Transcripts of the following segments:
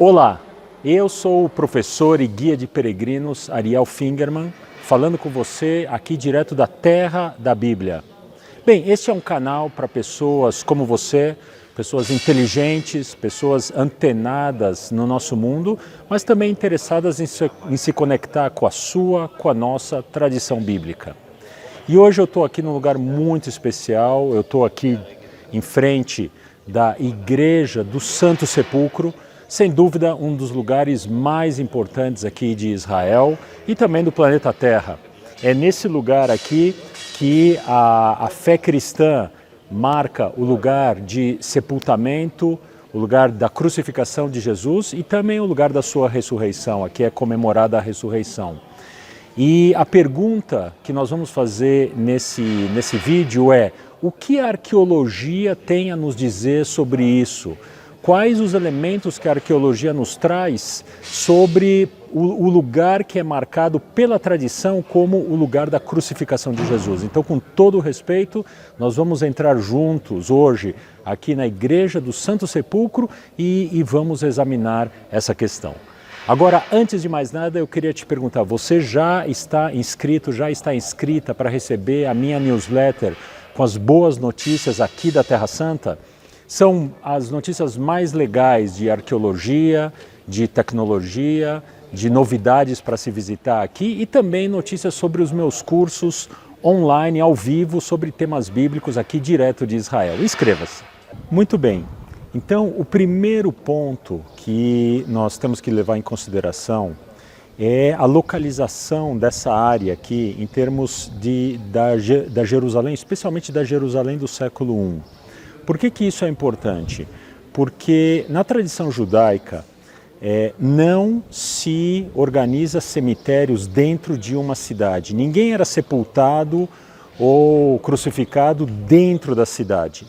Olá, eu sou o professor e guia de peregrinos Ariel Fingerman, falando com você aqui direto da Terra da Bíblia. Bem, este é um canal para pessoas como você, pessoas inteligentes, pessoas antenadas no nosso mundo, mas também interessadas em se conectar com a nossa tradição bíblica. E hoje eu estou aqui num lugar muito especial, eu estou aqui em frente da Igreja do Santo Sepulcro, sem dúvida um dos lugares mais importantes aqui de Israel e também do planeta Terra. É nesse lugar aqui que a fé cristã marca o lugar de sepultamento, o lugar da crucificação de Jesus e também o lugar da sua ressurreição. Aqui é comemorada a ressurreição. E a pergunta que nós vamos fazer nesse vídeo é: o que a arqueologia tem a nos dizer sobre isso? Quais os elementos que a arqueologia nos traz sobre o lugar que é marcado pela tradição como o lugar da crucificação de Jesus? Então, com todo o respeito, nós vamos entrar juntos hoje aqui na Igreja do Santo Sepulcro e vamos examinar essa questão. Agora, antes de mais nada, eu queria te perguntar, você já está inscrito, já está inscrita para receber a minha newsletter com as boas notícias aqui da Terra Santa? São as notícias mais legais de arqueologia, de tecnologia, de novidades para se visitar aqui e também notícias sobre os meus cursos online, ao vivo, sobre temas bíblicos aqui direto de Israel. Inscreva-se! Muito bem. Então, o primeiro ponto que nós temos que levar em consideração é a localização dessa área aqui em termos da Jerusalém, especialmente da Jerusalém do século I. Por que isso é importante? Porque na tradição judaica não se organiza cemitérios dentro de uma cidade. Ninguém era sepultado ou crucificado dentro da cidade.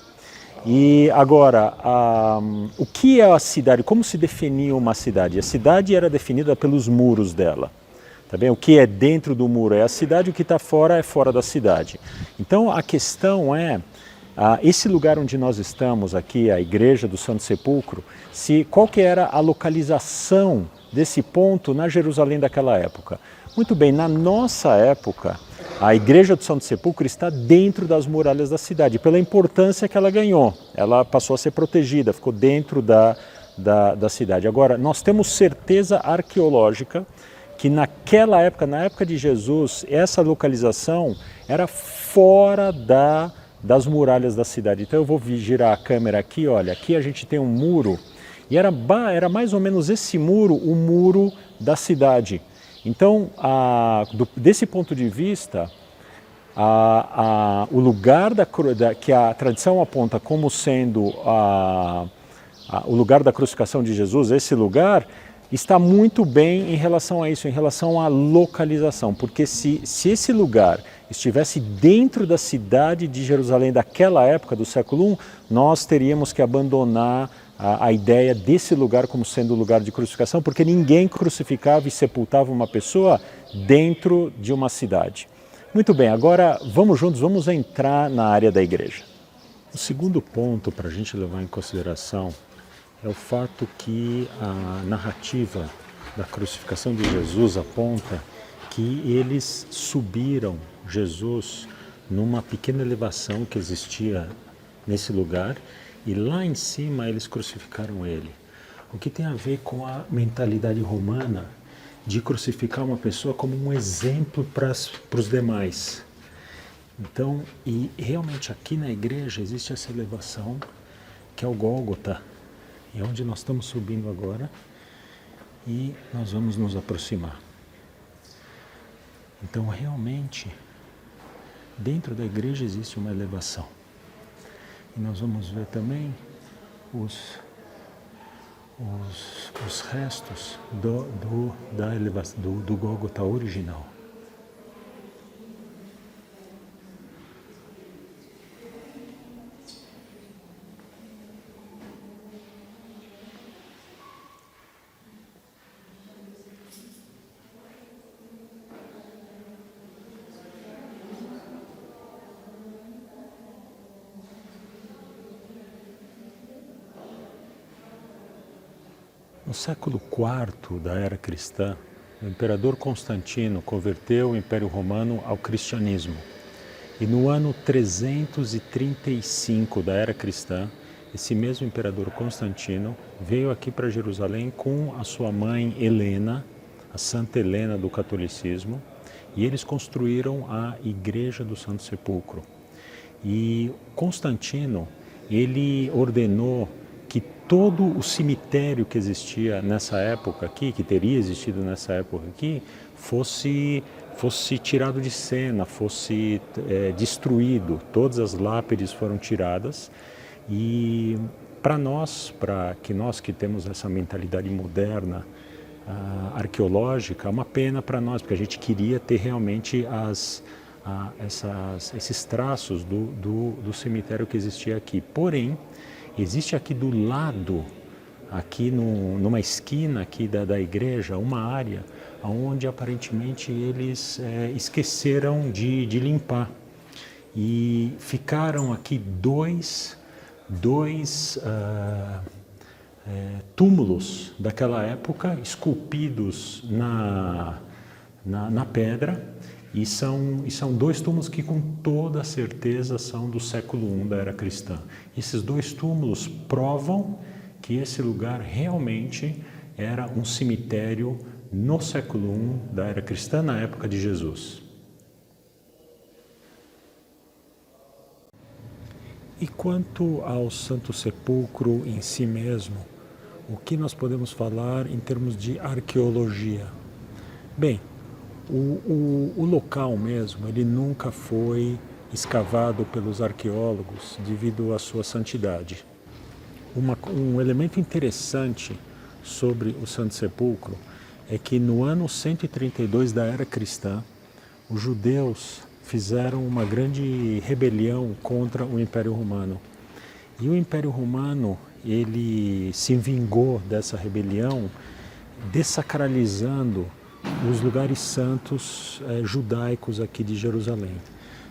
E agora, o que é a cidade? Como se definia uma cidade? A cidade era definida pelos muros dela. Tá bem? O que é dentro do muro é a cidade, o que está fora é fora da cidade. Então a questão é, esse lugar onde nós estamos aqui, a Igreja do Santo Sepulcro, qual que era a localização desse ponto na Jerusalém daquela época? Muito bem, na nossa época, a Igreja do Santo Sepulcro está dentro das muralhas da cidade, pela importância que ela ganhou. Ela passou a ser protegida, ficou dentro da cidade. Agora, nós temos certeza arqueológica que naquela época, na época de Jesus, essa localização era fora das muralhas da cidade. Então eu vou girar a câmera aqui, olha, aqui a gente tem um muro, e era mais ou menos esse muro, o muro da cidade. Então, desse ponto de vista, o lugar que a tradição aponta como sendo o lugar da crucificação de Jesus, esse lugar está muito bem em relação a isso, em relação à localização, porque se esse lugar estivesse dentro da cidade de Jerusalém daquela época, do século I, nós teríamos que abandonar a ideia desse lugar como sendo o lugar de crucificação, porque ninguém crucificava e sepultava uma pessoa dentro de uma cidade. Muito bem, agora vamos juntos, vamos entrar na área da igreja. O segundo ponto para a gente levar em consideração é o fato que a narrativa da crucificação de Jesus aponta que eles subiram Jesus numa pequena elevação que existia nesse lugar e lá em cima eles crucificaram ele. O que tem a ver com a mentalidade romana de crucificar uma pessoa como um exemplo para os demais. Então, e realmente aqui na igreja existe essa elevação que é o Gólgota, é onde nós estamos subindo agora e nós vamos nos aproximar. Então, realmente, dentro da igreja existe uma elevação. E nós vamos ver também os restos do Gólgota original. No século IV da era cristã, o imperador Constantino converteu o Império Romano ao cristianismo. E no ano 335 da era cristã, esse mesmo imperador Constantino veio aqui para Jerusalém com a sua mãe Helena, a Santa Helena do catolicismo, e eles construíram a Igreja do Santo Sepulcro. E Constantino, ele ordenou que todo o cemitério que existia nessa época aqui, que teria existido nessa época aqui, fosse tirado de cena, fosse destruído. Todas as lápides foram tiradas e para nós que temos essa mentalidade moderna, arqueológica, é uma pena para nós, porque a gente queria ter realmente esses traços do cemitério que existia aqui. Porém, existe aqui do lado, aqui numa esquina aqui da igreja, uma área onde aparentemente eles esqueceram de limpar. E ficaram aqui dois túmulos daquela época, esculpidos na pedra, e são dois túmulos que com toda certeza são do século I da era cristã. Esses dois túmulos provam que esse lugar realmente era um cemitério no século I da era cristã, na época de Jesus. E quanto ao Santo Sepulcro em si mesmo, o que nós podemos falar em termos de arqueologia? Bem, o local mesmo, ele nunca foi escavado pelos arqueólogos devido à sua santidade. Um elemento interessante sobre o Santo Sepulcro é que no ano 132 da era cristã, os judeus fizeram uma grande rebelião contra o Império Romano. E o Império Romano, ele se vingou dessa rebelião, dessacralizando os lugares santos judaicos aqui de Jerusalém.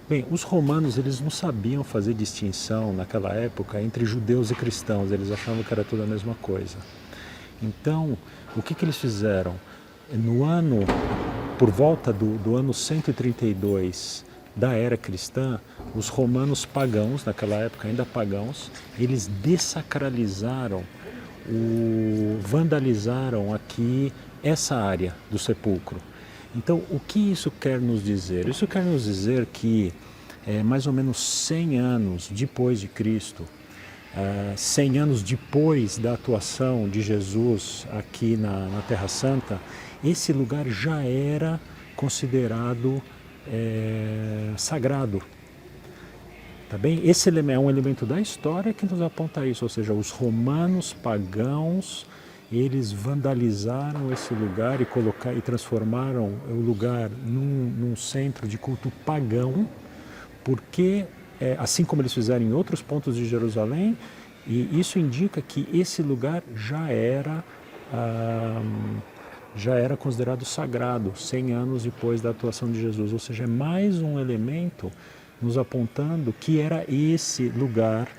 Bem, os romanos, eles não sabiam fazer distinção naquela época entre judeus e cristãos, eles achavam que era tudo a mesma coisa. Então, o que eles fizeram? Por volta do ano 132 da era cristã, os romanos pagãos, naquela época ainda pagãos, eles dessacralizaram, vandalizaram aqui essa área do sepulcro. Então, o que isso quer nos dizer? Isso quer nos dizer que mais ou menos 100 anos depois de Cristo, 100 anos depois da atuação de Jesus aqui na Terra Santa, esse lugar já era considerado sagrado. Tá bem? Esse é um elemento da história que nos aponta isso, ou seja, os romanos pagãos, eles vandalizaram esse lugar e transformaram o lugar num centro de culto pagão, porque, assim como eles fizeram em outros pontos de Jerusalém, e isso indica que esse lugar já era considerado sagrado 100 anos depois da atuação de Jesus, ou seja, é mais um elemento nos apontando que era esse lugar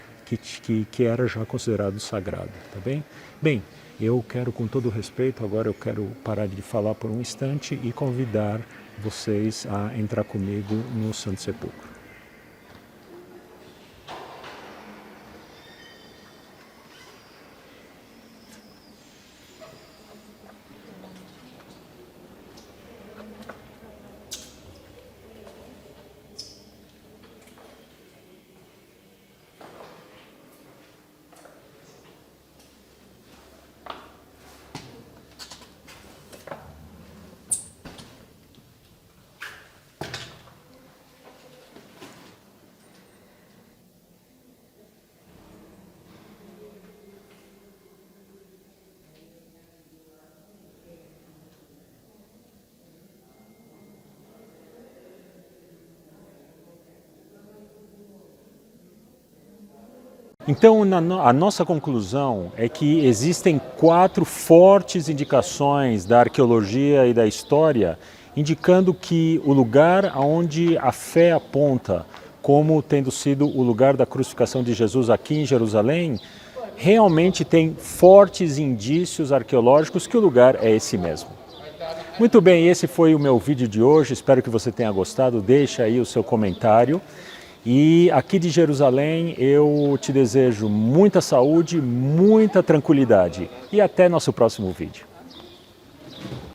que era já considerado sagrado, tá bem? Bem, eu quero, com todo respeito, agora eu quero parar de falar por um instante e convidar vocês a entrar comigo no Santo Sepulcro. Então, a nossa conclusão é que existem 4 fortes indicações da arqueologia e da história, indicando que o lugar aonde a fé aponta como tendo sido o lugar da crucificação de Jesus aqui em Jerusalém, realmente tem fortes indícios arqueológicos que o lugar é esse mesmo. Muito bem, esse foi o meu vídeo de hoje, espero que você tenha gostado, deixa aí o seu comentário. E aqui de Jerusalém eu te desejo muita saúde, muita tranquilidade e até nosso próximo vídeo.